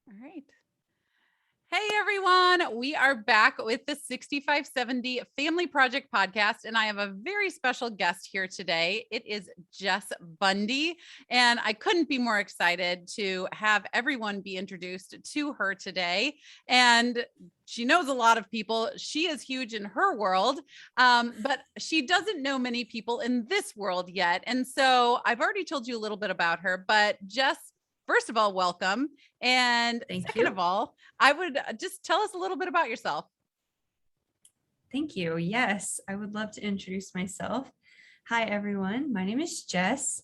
All right. Hey everyone, we are back with the 6570 Family Project podcast, and I have a very special guest here today. It is Jess Bundy, and I couldn't be more excited to have everyone be introduced to her today. And she knows a lot of people. She is huge in her world, but she doesn't know many people in this world yet. And so I've already told you a little bit about her, but Jess, first of all, welcome. And Thank second you. of all, I would just tell us a little bit about yourself. Thank you. Yes, I would love to introduce myself. Hi, everyone. My name is Jess.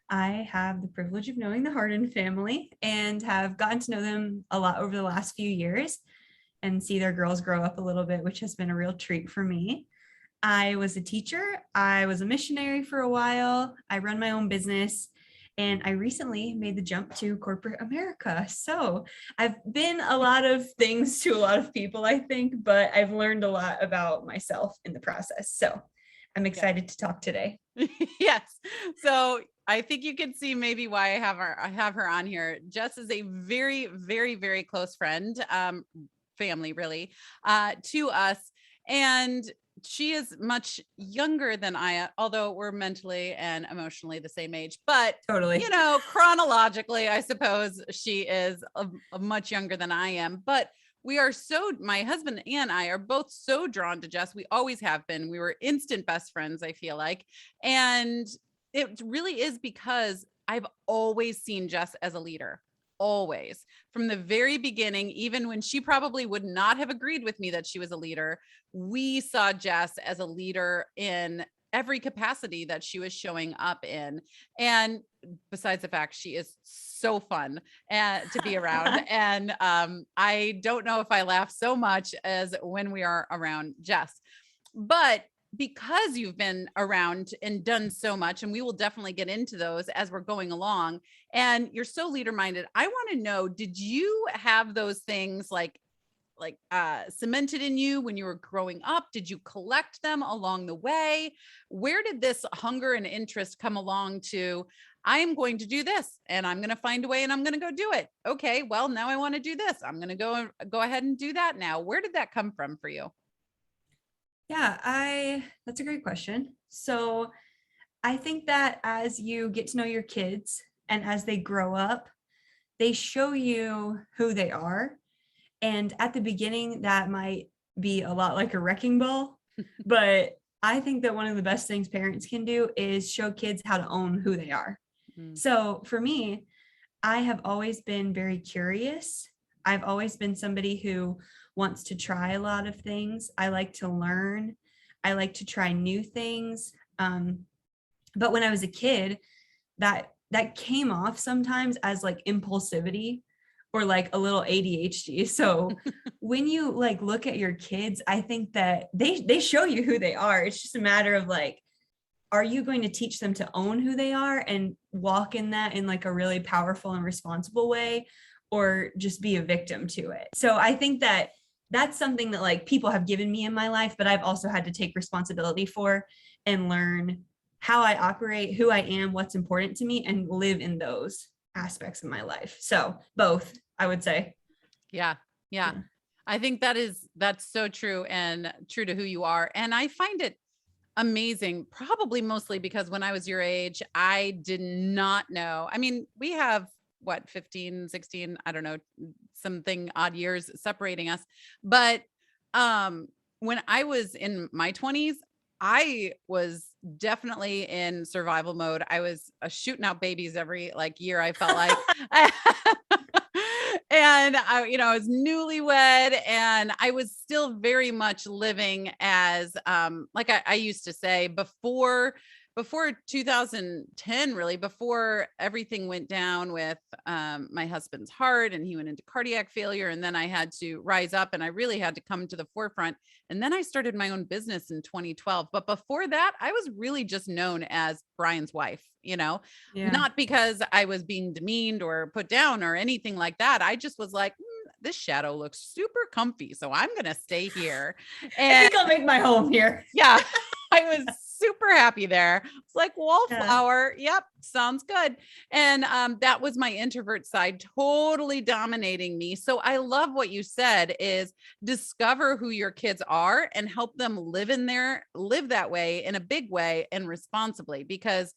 I have the privilege of knowing the Harden family and have gotten to know them a lot over the last few years and see their girls grow up a little bit, which has been a real treat for me. I was a teacher. I was a missionary for a while. I run my own business. And I recently made the jump to corporate America. So I've been a lot of things to a lot of people, I think, but I've learned a lot about myself in the process. So I'm excited to talk today. Yes. So I think you can see maybe why I have her on here. Jess is a very, very, very close friend, family really, to us. And she is much younger than I, although we're mentally and emotionally the same age, but Totally. chronologically, I suppose she is a much younger than I am, but my husband and I are both so drawn to Jess. We always have been. We were instant best friends, I feel like. And it really is because I've always seen Jess as a leader. Always from the very beginning, even when she probably would not have agreed with me that she was a leader, we saw Jess as a leader in every capacity that she was showing up in. And besides the fact she is so fun to be around. And I don't know if I laugh so much as when we are around Jess, but because you've been around and done so much, and we will definitely get into those as we're going along, and you're so leader minded, I want to know, did you have those things like cemented in you when you were growing up? Did you collect them along the way? Where did this hunger and interest come along to, I am going to do this and I'm going to find a way and I'm going to go do it. Okay, well, now I want to do this. I'm going to go ahead and do that now. Where did that come from for you? Yeah, that's a great question. So I think that as you get to know your kids and as they grow up, they show you who they are. And at the beginning, that might be a lot like a wrecking ball, but I think that one of the best things parents can do is show kids how to own who they are. So for me, I have always been very curious. I've always been somebody who wants to try a lot of things. I like to learn. I like to try new things. But when I was a kid, that came off sometimes as like impulsivity or like a little ADHD. So when you like look at your kids, I think that they show you who they are. It's just a matter of like, are you going to teach them to own who they are and walk in that in like a really powerful and responsible way, or just be a victim to it? So I think that that's something that like people have given me in my life, but I've also had to take responsibility for and learn how I operate, who I am, what's important to me, and live in those aspects of my life. So both, I would say. Yeah. I think that's so true and true to who you are. And I find it amazing, probably mostly because when I was your age, I did not know. I mean, we have what, 15, 16, I don't know, something odd years separating us. But when I was in my 20s, I was definitely in survival mode. I was shooting out babies every like year, I felt like. And I was newlywed and I was still very much living as, like I used to say before 2010, really, before everything went down with my husband's heart and he went into cardiac failure. And then I had to rise up and I really had to come to the forefront. And then I started my own business in 2012. But before that, I was really just known as Brian's wife, not because I was being demeaned or put down or anything like that. I just was like, this shadow looks super comfy, so I'm going to stay here. And I think I'll make my home here. Yeah. I was super happy there. It's like Yeah. wallflower. Yep. Sounds good. And that was my introvert side totally dominating me. So I love what you said is discover who your kids are and help them live that way in a big way and responsibly, because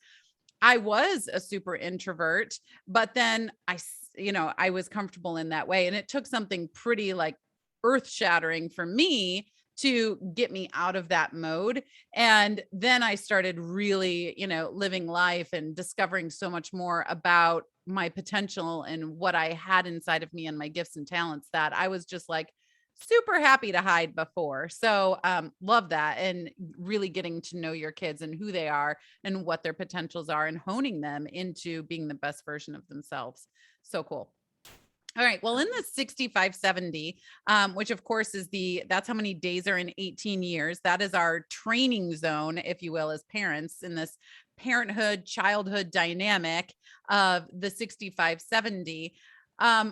I was a super introvert, but then I was comfortable in that way. And it took something pretty like earth shattering for me to get me out of that mode. And then I started really, living life and discovering so much more about my potential and what I had inside of me and my gifts and talents that I was just like super happy to hide before. So love that. And really getting to know your kids and who they are and what their potentials are and honing them into being the best version of themselves. So cool. All right. Well, in the 6570, which of course that's how many days are in 18 years. That is our training zone, if you will, as parents in this parenthood, childhood dynamic of the 6570.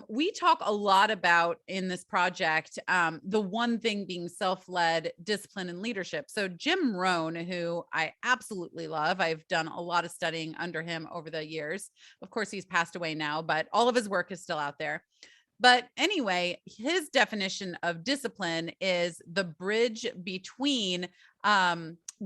We talk a lot about in this project, the one thing being self-led discipline and leadership. So Jim Rohn, who I absolutely love, I've done a lot of studying under him over the years. Of course, he's passed away now, but all of his work is still out there. But anyway, his definition of discipline is the bridge between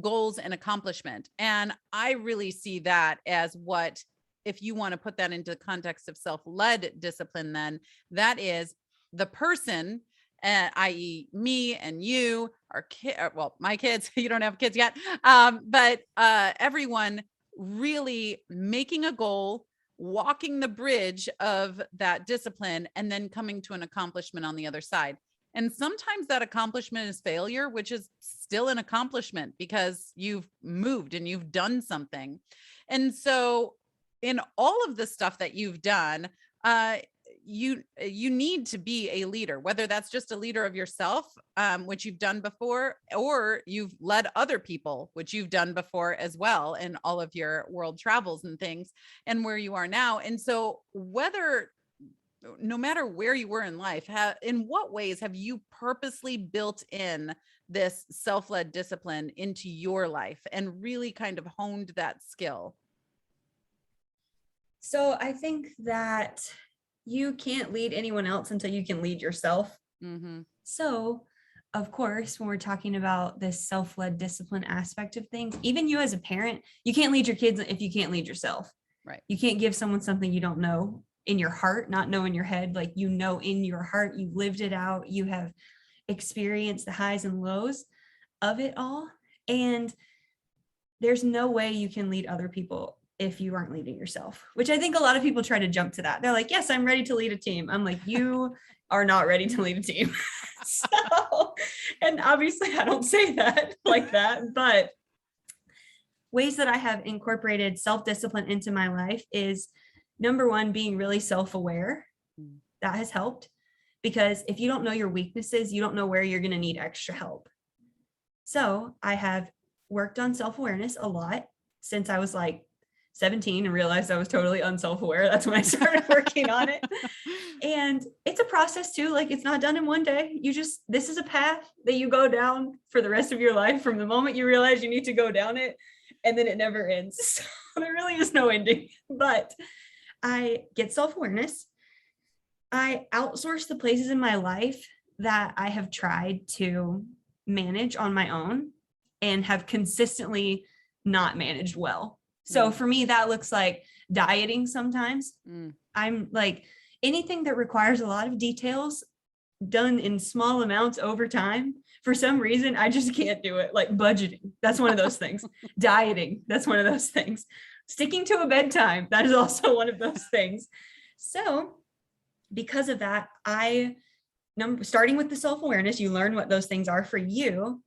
goals and accomplishment. And I really see that as what, if you want to put that into the context of self-led discipline, then that is the person, i.e. me and you, our kid, well, my kids, you don't have kids yet, but everyone really making a goal, walking the bridge of that discipline, and then coming to an accomplishment on the other side. And sometimes that accomplishment is failure, which is still an accomplishment because you've moved and you've done something. And so in all of the stuff that you've done, you need to be a leader, whether that's just a leader of yourself, which you've done before, or you've led other people, which you've done before as well in all of your world travels and things and where you are now. And so no matter where you were in life, in what ways have you purposely built in this self-led discipline into your life and really kind of honed that skill? So I think that you can't lead anyone else until you can lead yourself. Mm-hmm. So, of course, when we're talking about this self-led discipline aspect of things, even you as a parent, you can't lead your kids if you can't lead yourself. Right. You can't give someone something you don't know in your heart, not know in your head, like in your heart, you've lived it out, you have experienced the highs and lows of it all. And there's no way you can lead other people if you aren't leading yourself, which I think a lot of people try to jump to that. They're like, yes, I'm ready to lead a team. I'm like, you are not ready to lead a team. So, and obviously I don't say that like that, but ways that I have incorporated self-discipline into my life is number one, being really self-aware. That has helped, because if you don't know your weaknesses, you don't know where you're going to need extra help. So I have worked on self-awareness a lot since I was like 17 and realized I was totally unself-aware. That's when I started working on it. And it's a process too. Like, it's not done in one day. This is a path that you go down for the rest of your life from the moment you realize you need to go down it, and then it never ends. So there really is no ending. But I get self-awareness. I outsource the places in my life that I have tried to manage on my own and have consistently not managed well. So for me, that looks like dieting sometimes. I'm like, anything that requires a lot of details done in small amounts over time, for some reason, I just can't do it. Like budgeting, that's one of those things. Dieting, that's one of those things. Sticking to a bedtime, that is also one of those things. So because of that, starting with the self-awareness, you learn what those things are for you.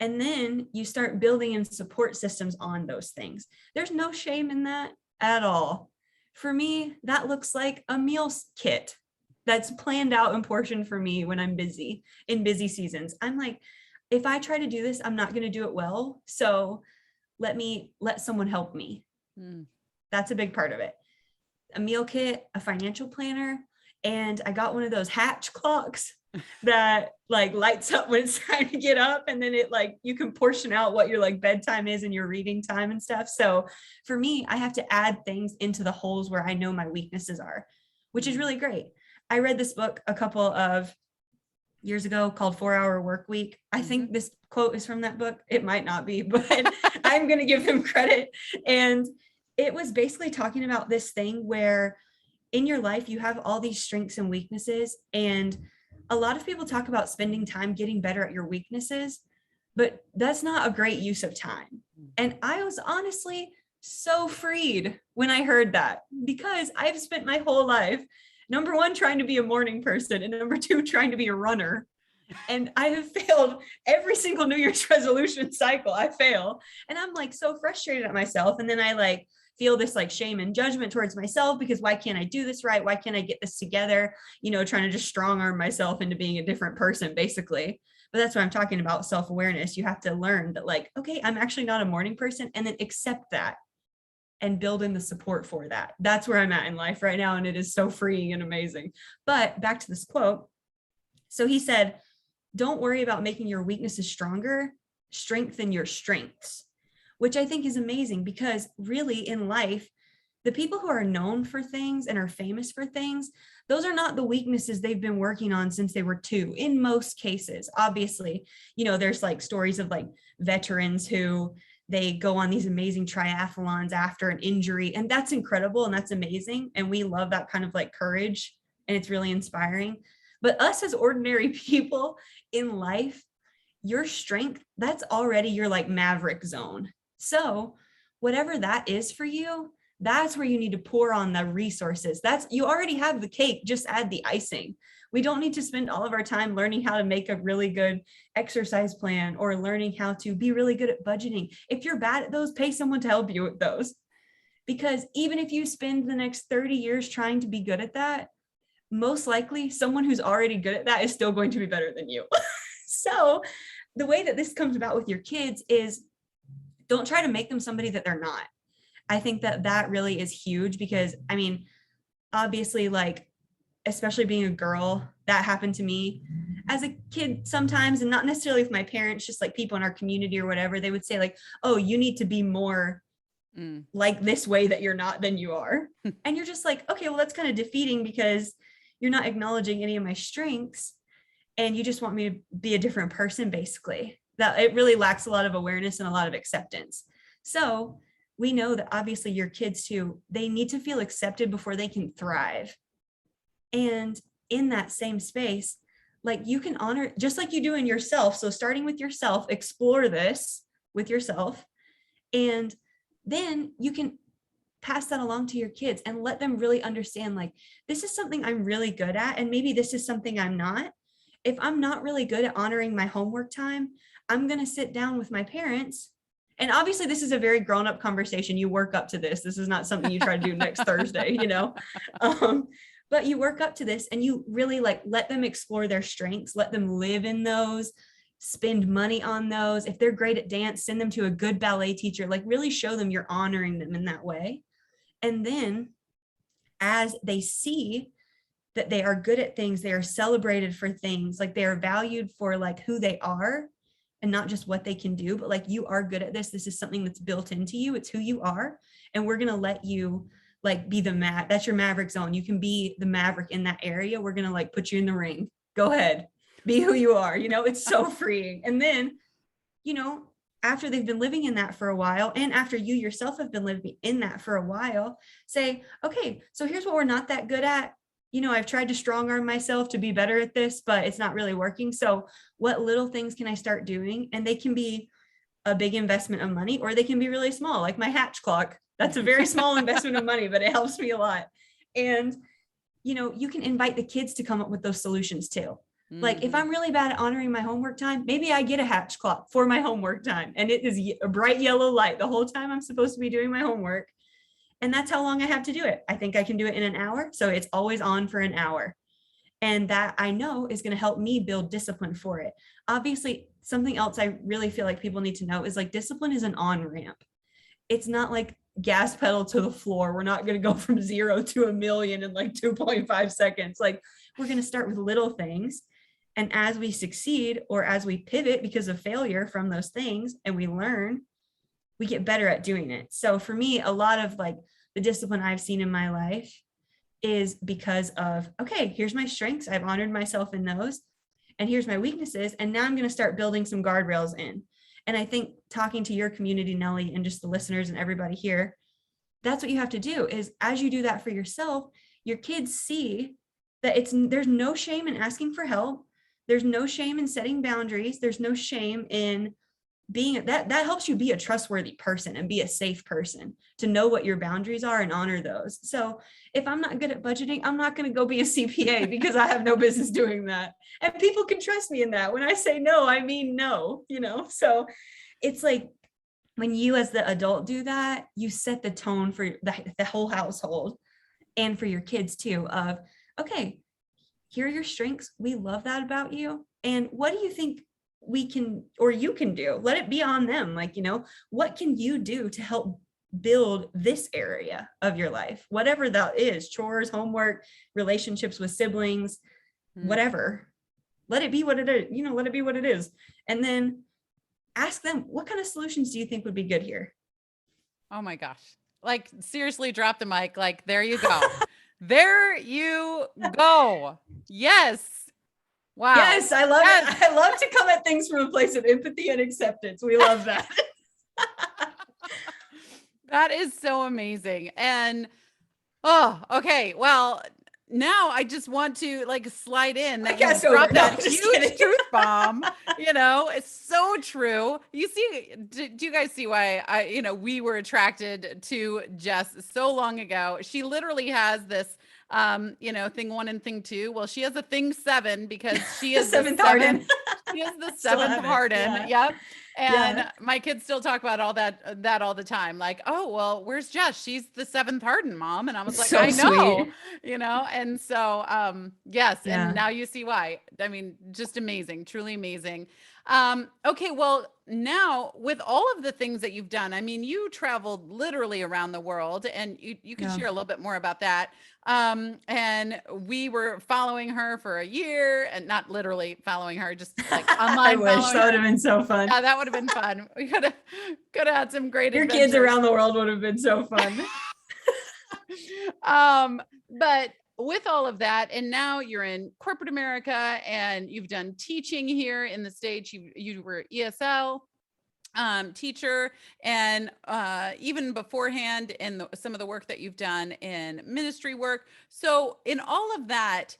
And then you start building in support systems on those things. There's no shame in that at all. For me, that looks like a meal kit that's planned out and portioned for me when I'm busy, in busy seasons. I'm like, if I try to do this, I'm not going to do it well. So let someone help me. That's a big part of it. A meal kit, a financial planner, and I got one of those Hatch clocks. that like lights up when it's time to get up. And then it like, you can portion out what your like bedtime is and your reading time and stuff. So for me, I have to add things into the holes where I know my weaknesses are, which is really great. I read this book a couple of years ago called 4-Hour Work Week. I think this quote is from that book. It might not be, but I'm going to give them credit. And it was basically talking about this thing where in your life, you have all these strengths and weaknesses. And a lot of people talk about spending time getting better at your weaknesses, but that's not a great use of time. And I was honestly so freed when I heard that, because I've spent my whole life, number one, trying to be a morning person, and number two, trying to be a runner. And I have failed every single New Year's resolution cycle. I fail. And I'm like so frustrated at myself. And then I like feel this like shame and judgment towards myself, because why can't I do this right? Why can't I get this together? You know, trying to just strong arm myself into being a different person, basically. But that's what I'm talking about. Self-awareness. You have to learn that like, okay, I'm actually not a morning person, and then accept that and build in the support for that. That's where I'm at in life right now. And it is so freeing and amazing. But back to this quote. So he said, don't worry about making your weaknesses stronger, strengthen your strengths, which I think is amazing, because really in life, the people who are known for things and are famous for things, those are not the weaknesses they've been working on since they were 2, in most cases. Obviously, you know, there's like stories of like veterans who they go on these amazing triathlons after an injury, and that's incredible and that's amazing. And we love that kind of like courage, and it's really inspiring. But us as ordinary people in life, your strength, that's already your like maverick zone. So whatever that is for you, that's where you need to pour on the resources. That's, you already have the cake, just add the icing. We don't need to spend all of our time learning how to make a really good exercise plan or learning how to be really good at budgeting. If you're bad at those, pay someone to help you with those. Because even if you spend the next 30 years trying to be good at that, most likely someone who's already good at that is still going to be better than you. So the way that this comes about with your kids is, don't try to make them somebody that they're not. I think that that really is huge, because I mean, obviously, like, especially being a girl, that happened to me as a kid sometimes, and not necessarily with my parents, just like people in our community or whatever. They would say like, oh, you need to be more like this way that you're not than you are. And you're just like, okay, well, that's kind of defeating, because you're not acknowledging any of my strengths, and you just want me to be a different person, basically. That it really lacks a lot of awareness and a lot of acceptance. So we know that obviously your kids too, they need to feel accepted before they can thrive. And in that same space, like, you can honor, just like you do in yourself. So starting with yourself, explore this with yourself, and then you can pass that along to your kids and let them really understand, like, this is something I'm really good at, and maybe this is something I'm not. If I'm not really good at honoring my homework time, I'm going to sit down with my parents. And obviously this is a very grown-up conversation. You work up to this. This is not something you try to do next Thursday, you know, but you work up to this, and you really like let them explore their strengths, let them live in those, spend money on those. If they're great at dance, send them to a good ballet teacher, like really show them you're honoring them in that way. And then as they see that they are good at things, they are celebrated for things, like they are valued for like who they are and not just what they can do, but like, you are good at this. This is something that's built into you. It's who you are. And we're going to let you like be that's your maverick zone. You can be the maverick in that area. We're going to like put you in the ring. Go ahead, be who you are. You know, it's so freeing. And then, you know, after they've been living in that for a while, and after you yourself have been living in that for a while, say, okay, so here's what we're not that good at. You know, I've tried to strong arm myself to be better at this, but it's not really working. So what little things can I start doing? And they can be a big investment of money, or they can be really small, like my Hatch clock. That's a very small investment of money, but it helps me a lot. And, you know, you can invite the kids to come up with those solutions too. Like, if I'm really bad at honoring my homework time, maybe I get a Hatch clock for my homework time, and it is a bright yellow light the whole time I'm supposed to be doing my homework. And that's how long I have to do it. I think I can do it in an hour. So it's always on for an hour. And that I know is going to help me build discipline for it. Obviously, something else I really feel like people need to know is like, discipline is an on-ramp. It's not like gas pedal to the floor. We're not going to go from 0 to 1,000,000 in like 2.5 seconds. Like, we're going to start with little things. And as we succeed or as we pivot because of failure from those things and we learn, we get better at doing it. So for me, a lot of like the discipline I've seen in my life is because of, okay, here's my strengths. I've honored myself in those. And here's my weaknesses. And now I'm going to start building some guardrails in. And I think talking to your community, Nellie, and just the listeners and everybody here, that's what you have to do is as you do that for yourself, your kids see that there's no shame in asking for help. There's no shame in setting boundaries. There's no shame in being that helps you be a trustworthy person and be a safe person to know what your boundaries are and honor those. So if I'm not good at budgeting, I'm not going to go be a CPA because I have no business doing that. And people can trust me in that. When I say no, I mean no, so it's like when you as the adult do that, you set the tone for the whole household and for your kids too of, okay, here are your strengths. We love that about you. And what do you think we can, or you can do? Let it be on them. Like, what can you do to help build this area of your life? Whatever that is, chores, homework, relationships with siblings, whatever. Let it be what it is, let it be what it is. And then ask them, what kind of solutions do you think would be good here? Oh my gosh. Like seriously, drop the mic. Like, there you go. There you go. Yes. Wow. Yes, I love it. I love to come at things from a place of empathy and acceptance. We love that. That is so amazing. And okay. Well, now I just want to like slide in that you dropped that huge truth bomb. It's so true. You see, do you guys see why we were attracted to Jess so long ago? She literally has this thing 1 and thing 2. Well, she has a thing 7 because she is the 7th Harden. She is the 7th Harden. Yeah. Yep. And my kids still talk about all that all the time. Like, oh, well, where's Jess? She's the 7th Harden, Mom. And I was like, so I know, sweet. And so, yes. Yeah. And now you see why. I mean, just amazing, truly amazing. Okay. Well, now with all of the things that you've done, I mean, you traveled literally around the world, and you can share a little bit more about that. And we were following her for a year, and not literally following her, just like online. I wish that would have been so fun. Yeah, that would have been fun. We could have had some great Your adventures. Kids around the world would have been so fun. But with all of that, and now you're in corporate America, and you've done teaching here in the States. You were ESL teacher, and even beforehand in some of the work that you've done in ministry work. So in all of that,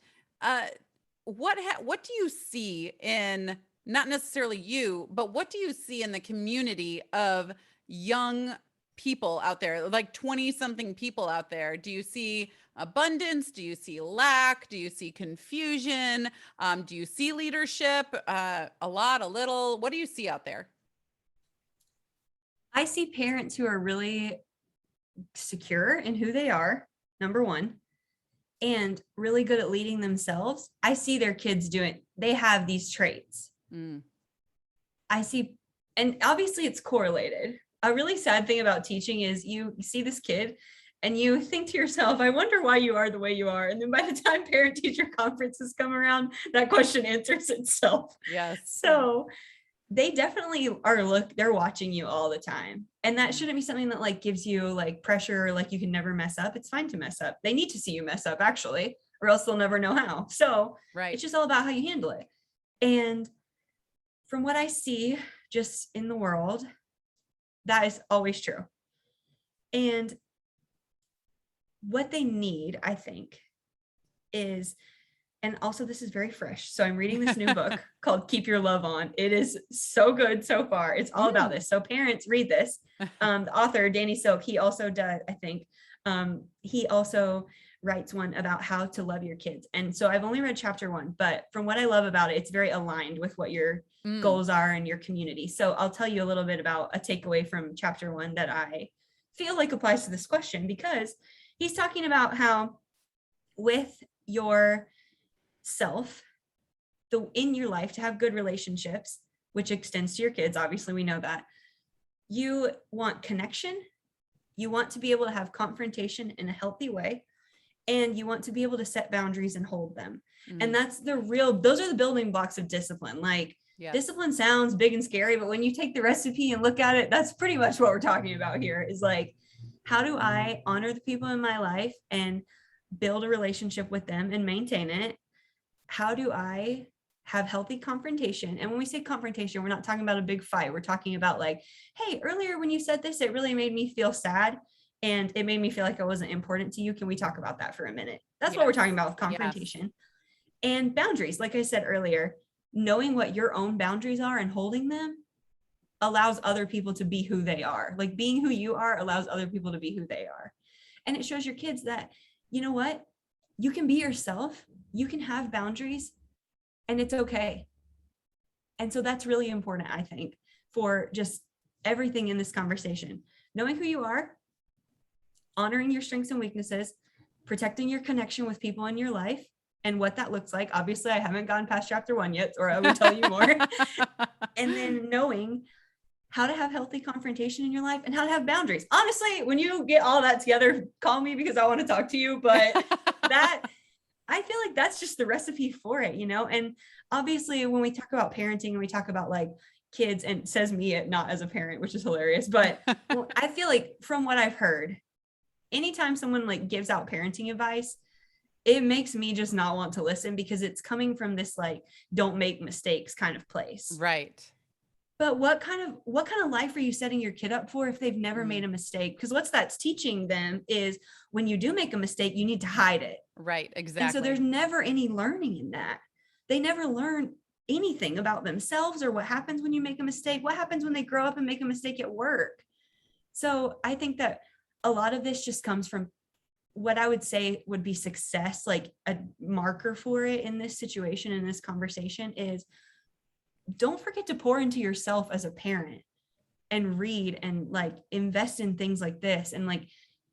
what do you see in, not necessarily you, but what do you see in the community of young people out there, like 20 something people out there? Do you see abundance? Do you see lack? Do you see confusion? Do you see leadership? A lot, a little? What do you see out there? I see parents who are really secure in who they are, number one, and really good at leading themselves. I see their kids they have these traits. I see, and obviously it's correlated. A really sad thing about teaching is you see this kid and you think to yourself, I wonder why you are the way you are. And then by the time parent teacher conferences come around, that question answers itself. Yes. So they definitely they're watching you all the time. And that shouldn't be something that like gives you like pressure, or like you can never mess up. It's fine to mess up. They need to see you mess up actually, or else they'll never know how. So It's just all about how you handle it. And from what I see just in the world, that is always true. And what they need, I think, is, and also this is very fresh. So I'm reading this new book called Keep Your Love On. It is so good so far. It's all about this. So parents, read this. The author, Danny Silk, he also does, I think, he also writes one about how to love your kids. And so I've only read chapter 1, but from what I love about it, it's very aligned with what your goals are in your community. So I'll tell you a little bit about a takeaway from chapter 1 that I feel like applies to this question, because he's talking about how with your self, in your life, to have good relationships, which extends to your kids, obviously we know that, you want connection, you want to be able to have confrontation in a healthy way, and you want to be able to set boundaries and hold them. And Mhm. those are the building blocks of discipline. Like, Yes. discipline sounds big and scary, but when you take the recipe and look at it, that's pretty much what we're talking about here, is like, how do I honor the people in my life and build a relationship with them and maintain it? How do I have healthy confrontation? And when we say confrontation, we're not talking about a big fight. We're talking about like, hey, earlier when you said this, it really made me feel sad and it made me feel like I wasn't important to you. Can we talk about that for a minute? That's what we're talking about with confrontation. Yes. And boundaries. Like I said earlier, knowing what your own boundaries are and holding them allows other people to be who they are. Like, being who you are allows other people to be who they are. And it shows your kids that, you know what? You can be yourself, you can have boundaries, and it's okay. And so that's really important, I think, for just everything in this conversation. Knowing who you are, honoring your strengths and weaknesses, protecting your connection with people in your life, and what that looks like. Obviously, I haven't gone past chapter 1 yet, or I would tell you more. And then knowing how to have healthy confrontation in your life and how to have boundaries. Honestly, when you get all that together, call me because I want to talk to you. But that, I feel like that's just the recipe for it, you know? And obviously, when we talk about parenting and we talk about like kids, and it says me not as a parent, which is hilarious, but I feel like from what I've heard, anytime someone like gives out parenting advice, it makes me just not want to listen, because it's coming from this like, don't make mistakes kind of place. Right. But what kind of life are you setting your kid up for if they've never made a mistake? Because what's that's teaching them is, when you do make a mistake, you need to hide it. Right. Exactly. And so there's never any learning in that. They never learn anything about themselves or what happens when you make a mistake, what happens when they grow up and make a mistake at work. So I think that a lot of this just comes from what I would say would be success, like a marker for it in this situation, in this conversation, is don't forget to pour into yourself as a parent and read and like invest in things like this, and like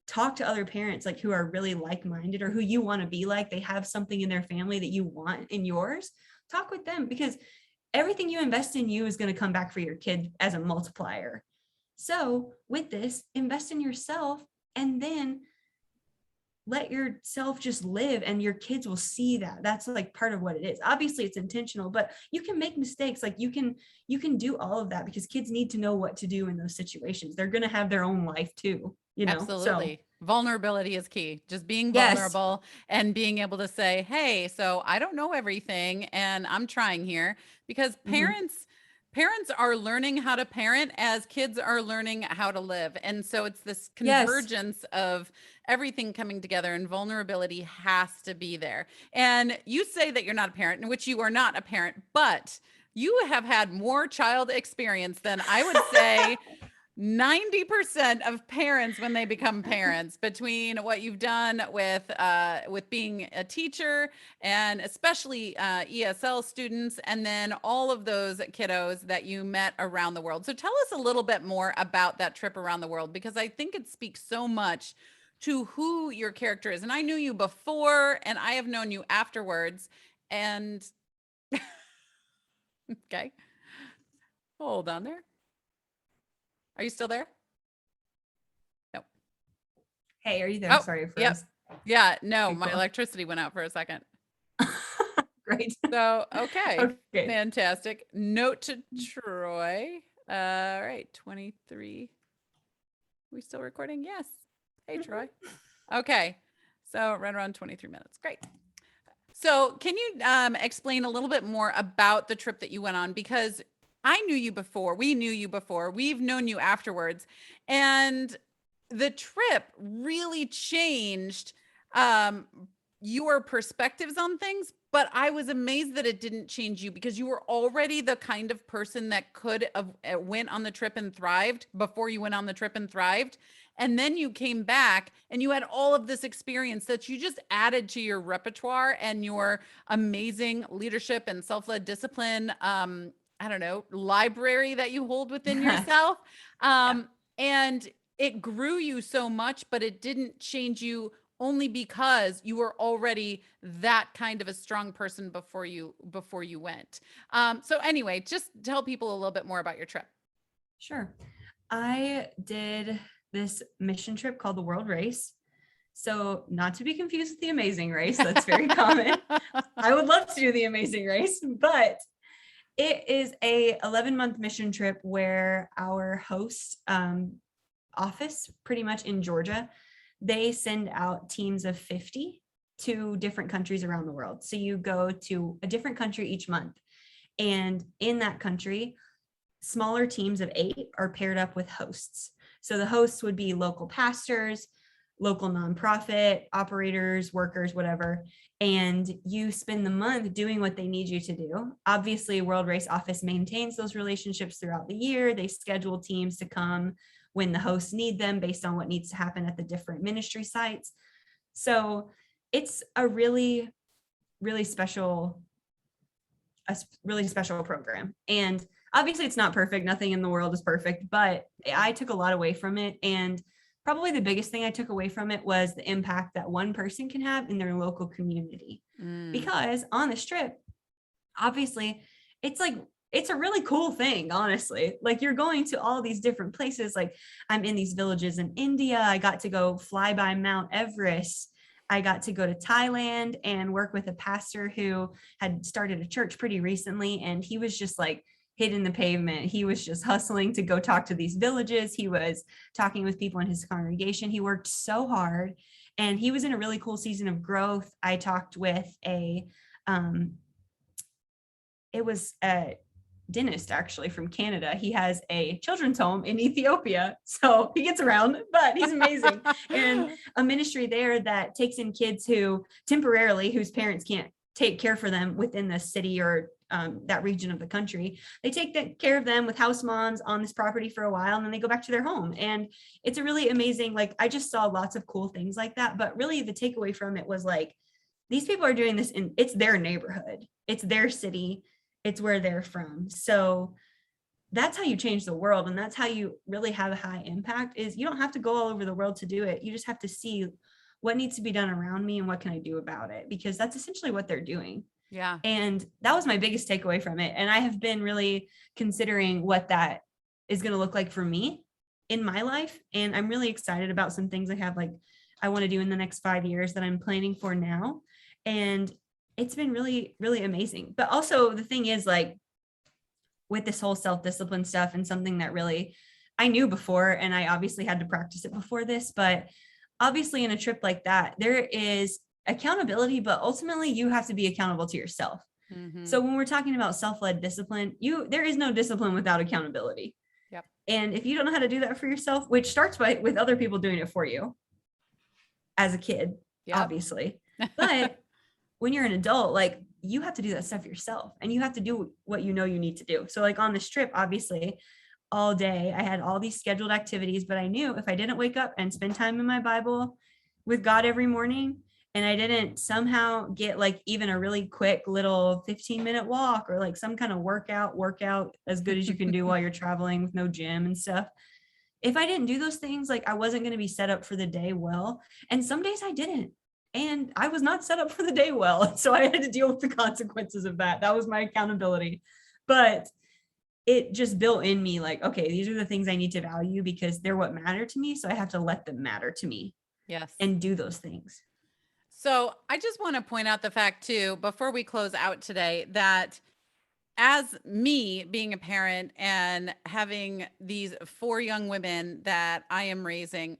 talk to other parents like who are really like-minded or who you want to be like. They have something in their family that you want in yours. Talk with them, because everything you invest in you is going to come back for your kid as a multiplier. So with this, invest in yourself, and then let yourself just live, and your kids will see that. That's like part of what it is. Obviously it's intentional, but you can make mistakes. Like you can do all of that, because kids need to know what to do in those situations. They're going to have their own life too, you know? Absolutely. So Vulnerability is key. Just being yes. vulnerable and being able to say, hey, so I don't know everything and I'm trying here, because parents are learning how to parent as kids are learning how to live. And so it's this Yes. convergence of everything coming together, and vulnerability has to be there. And you say that you're not a parent, in which you are not a parent, but you have had more child experience than I would say 90% of parents when they become parents, between what you've done with being a teacher, and especially ESL students, and then all of those kiddos that you met around the world. So tell us a little bit more about that trip around the world, because I think it speaks so much to who your character is. And I knew you before, and I have known you afterwards. And okay, hold on there. Are you still there? Nope. Hey, are you there? Oh, Sorry. yep. Yeah, no, Okay, my cool. electricity went out for a second. Great. So, okay. Okay. Fantastic. Note to Troy. All right, 23. We still recording? Yes. Hey, Troy. Okay. So right around 23 minutes. Great. So can you explain a little bit more about the trip that you went on? Because I knew you before. We knew you before. We've known you afterwards. And the trip really changed your perspectives on things. But I was amazed that it didn't change you, because you were already the kind of person that could have went on the trip and thrived before you went on the trip and thrived. And then you came back and you had all of this experience that you just added to your repertoire and your amazing leadership and self-led discipline, I don't know, library that you hold within yourself. And it grew you so much, but it didn't change you, only because you were already that kind of a strong person before you went. So anyway, just tell people a little bit more about your trip. Sure. I did this mission trip called the World Race. So not to be confused with the Amazing Race, that's very common. I would love to do the Amazing Race, but it is a 11-month mission trip where our host office, pretty much in Georgia, they send out teams of 50 to different countries around the world. So you go to a different country each month. And in that country, smaller teams of 8 are paired up with hosts. So the hosts would be local pastors, local nonprofit operators, workers, whatever. And you spend the month doing what they need you to do. Obviously, World Race Office maintains those relationships throughout the year. They schedule teams to come when the hosts need them based on what needs to happen at the different ministry sites. So it's a really, really special program. And obviously it's not perfect. Nothing in the world is perfect, but I took a lot away from it. And probably the biggest thing I took away from it was the impact that one person can have in their local community. Because on this trip, obviously it's a really cool thing, honestly. Like, you're going to all these different places. Like, I'm in these villages in India. I got to go fly by Mount Everest. I got to go to Thailand and work with a pastor who had started a church pretty recently. And he was just like hitting the pavement. He was just hustling to go talk to these villages. He was talking with people in his congregation. He worked so hard, and he was in a really cool season of growth. I talked with a dentist, actually, from Canada. He has a children's home in Ethiopia, so he gets around, but he's amazing. And a ministry there that takes in kids who temporarily, whose parents can't take care for them within the city or that region of the country. They take care of them with house moms on this property for a while, and then they go back to their home. And it's a really amazing, like, I just saw lots of cool things like that. But really the takeaway from it was like, these people are doing this in, it's their neighborhood, it's their city, it's where they're from. So that's how you change the world. And that's how you really have a high impact. Is you don't have to go all over the world to do it. You just have to see what needs to be done around me and what can I do about it, because that's essentially what they're doing. Yeah. And that was my biggest takeaway from it. And I have been really considering what that is going to look like for me in my life. And I'm really excited about some things I have, like, I want to do in the next 5 years that I'm planning for now. And it's been really, really amazing. But also the thing is, like, with this whole self-discipline stuff, and something that really I knew before, and I obviously had to practice it before this, but obviously in a trip like that, there is accountability, but ultimately you have to be accountable to yourself. Mm-hmm. So when we're talking about self-led discipline, there is no discipline without accountability. Yep. And if you don't know how to do that for yourself, which starts with other people doing it for you as a kid, Yep. obviously, but when you're an adult, like, you have to do that stuff yourself, and you have to do what you know you need to do. So like on this trip, obviously all day I had all these scheduled activities, but I knew if I didn't wake up and spend time in my Bible with God every morning, and I didn't somehow get like even a really quick little 15-minute walk, or like some kind of workout as good as you can do while you're traveling with no gym and stuff. If I didn't do those things, like, I wasn't going to be set up for the day well. And some days I didn't. And I was not set up for the day well. So I had to deal with the consequences of that. That was my accountability. But it just built in me, like, okay, these are the things I need to value because they're what matter to me. So I have to let them matter to me. Yes. And do those things. So I just want to point out the fact too, before we close out today, that as me being a parent and having these 4 young women that I am raising,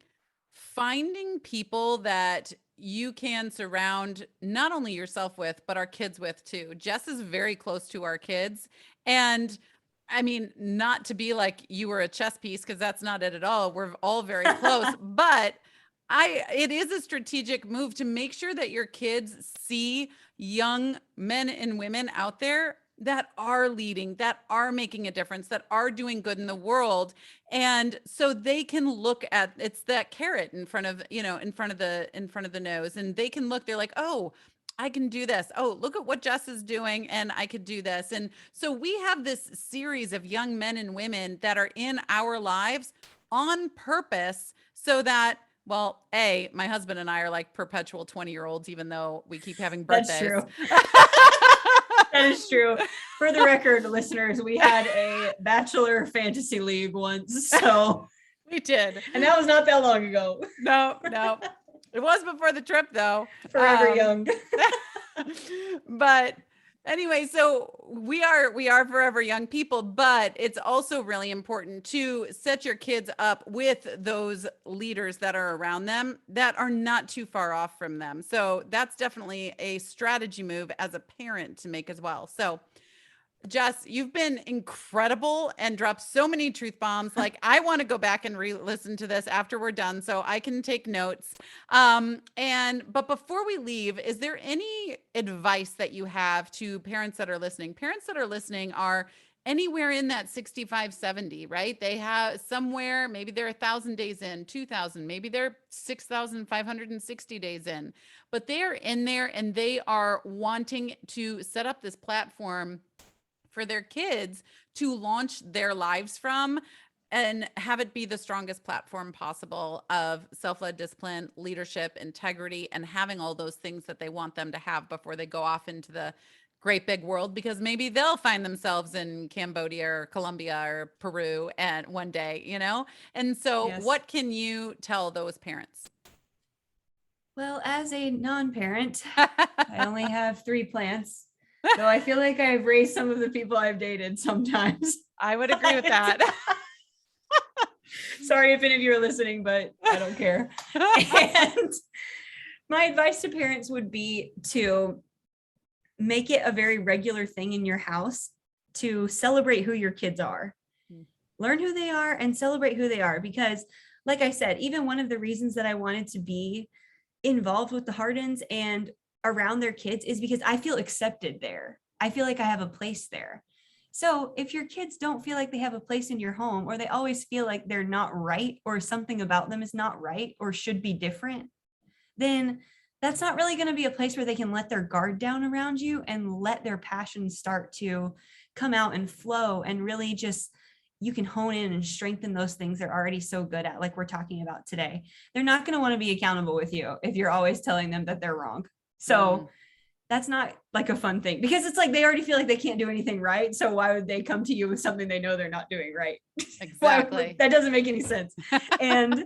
finding people that you can surround not only yourself with, but our kids with too. Jess is very close to our kids. And I mean, not to be like you were a chess piece, because that's not it at all. We're all very close, but it is a strategic move to make sure that your kids see young men and women out there that are leading, that are making a difference, that are doing good in the world. And so they can look at, it's that carrot in front of, in front of the nose, and they can look, they're like, oh, I can do this. Oh, look at what Jess is doing, and I could do this. And so we have this series of young men and women that are in our lives on purpose, so that, well, my husband and I are like perpetual 20-year-olds, even though we keep having birthdays. That's true. That is true. For the record, listeners, we had a bachelor fantasy league once. So we did. And that was not that long ago. No. It was before the trip though. Forever young. But anyway, so we are forever young people, but it's also really important to set your kids up with those leaders that are around them that are not too far off from them. So that's definitely a strategy move as a parent to make as well. So Jess, you've been incredible and dropped so many truth bombs. Like, I want to go back and re-listen to this after we're done so I can take notes. But before we leave, is there any advice that you have to parents that are listening? Parents that are listening are anywhere in that 65, 70, right? They have somewhere, maybe they're 1,000 days in, 2,000, maybe they're 6,560 days in, but they're in there and they are wanting to set up this platform for their kids to launch their lives from and have it be the strongest platform possible of self-led discipline, leadership, integrity, and having all those things that they want them to have before they go off into the great big world, because maybe they'll find themselves in Cambodia or Colombia or Peru and one day, you know? And so Yes. what can you tell those parents? Well, as a non-parent, I only have 3 plants. So I feel like I've raised some of the people I've dated sometimes. I would agree with that. Sorry if any of you are listening, but I don't care. And my advice to parents would be to make it a very regular thing in your house to celebrate who your kids are. Learn who they are and celebrate who they are. Because like I said, even one of the reasons that I wanted to be involved with the Hardens and around their kids is because I feel accepted there. I feel like I have a place there. So if your kids don't feel like they have a place in your home, or they always feel like they're not right, or something about them is not right or should be different, then that's not really going to be a place where they can let their guard down around you and let their passions start to come out and flow, and really just, you can hone in and strengthen those things they're already so good at, like we're talking about today. They're not going to want to be accountable with you if you're always telling them that they're wrong. So that's not like a fun thing, because it's like they already feel like they can't do anything right. So why would they come to you with something they know they're not doing right? Exactly. That doesn't make any sense. And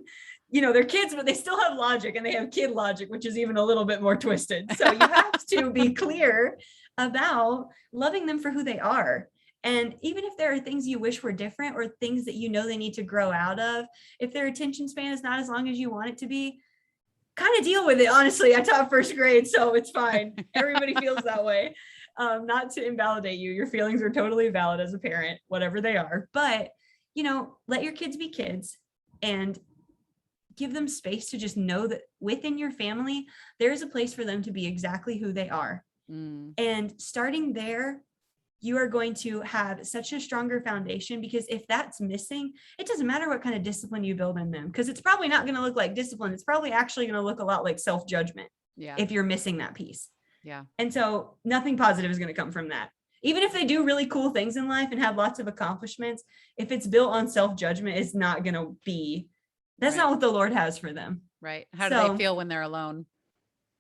they're kids, but they still have logic, and they have kid logic, which is even a little bit more twisted. So you have to be clear about loving them for who they are. And even if there are things you wish were different, or things that they need to grow out of, if their attention span is not as long as you want it to be, kind of deal with it. Honestly, I taught first grade, so it's fine. Everybody feels that way. Not to invalidate you. Your feelings are totally valid as a parent, whatever they are. But, let your kids be kids, and give them space to just know that within your family, there's a place for them to be exactly who they are. And starting there, you are going to have such a stronger foundation, because if that's missing, it doesn't matter what kind of discipline you build in them, because it's probably not going to look like discipline. It's probably actually going to look a lot like self-judgment. If you're missing that piece. And so nothing positive is going to come from that. Even if they do really cool things in life and have lots of accomplishments, if it's built on self-judgment, it's not going to be, that's not what the Lord has for them. Right. How do they feel when they're alone?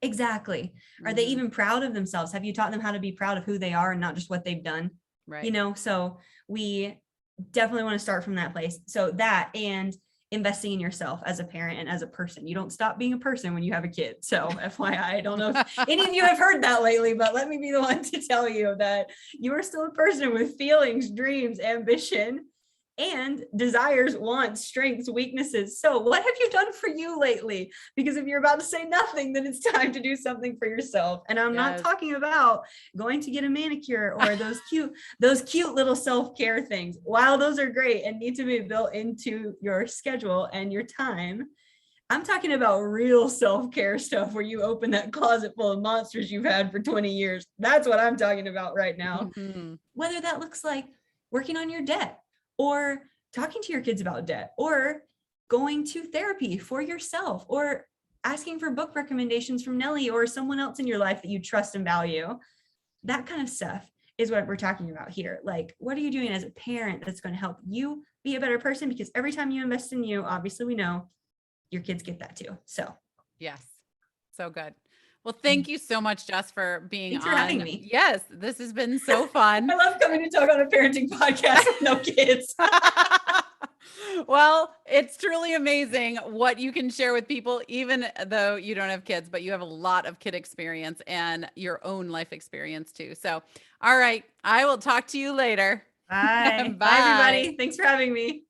Exactly. Are they even proud of themselves? Have you taught them how to be proud of who they are and not just what they've done? Right. So we definitely want to start from that place. So that, and investing in yourself as a parent and as a person. You don't stop being a person when you have a kid. So FYI, I don't know if any of you have heard that lately, but let me be the one to tell you that you are still a person with feelings, dreams, ambition, and desires, wants, strengths, weaknesses. So what have you done for you lately? Because if you're about to say nothing, then it's time to do something for yourself. And I'm not talking about going to get a manicure or those cute little self-care things. While those are great and need to be built into your schedule and your time, I'm talking about real self-care stuff where you open that closet full of monsters you've had for 20 years. That's what I'm talking about right now. Whether that looks like working on your debt, or talking to your kids about debt, or going to therapy for yourself, or asking for book recommendations from Nellie or someone else in your life that you trust and value. That kind of stuff is what we're talking about here. Like, what are you doing as a parent that's going to help you be a better person? Because every time you invest in you, obviously we know your kids get that too. So yes, so good. Well, thank you so much, Jess, for being Thanks for having me. Yes, this has been so fun. I love coming to talk on a parenting podcast with no kids. Well, it's truly amazing what you can share with people, even though you don't have kids, but you have a lot of kid experience and your own life experience too. So, all right, I will talk to you later. Bye. Bye, Bye. everybody. Thanks for having me.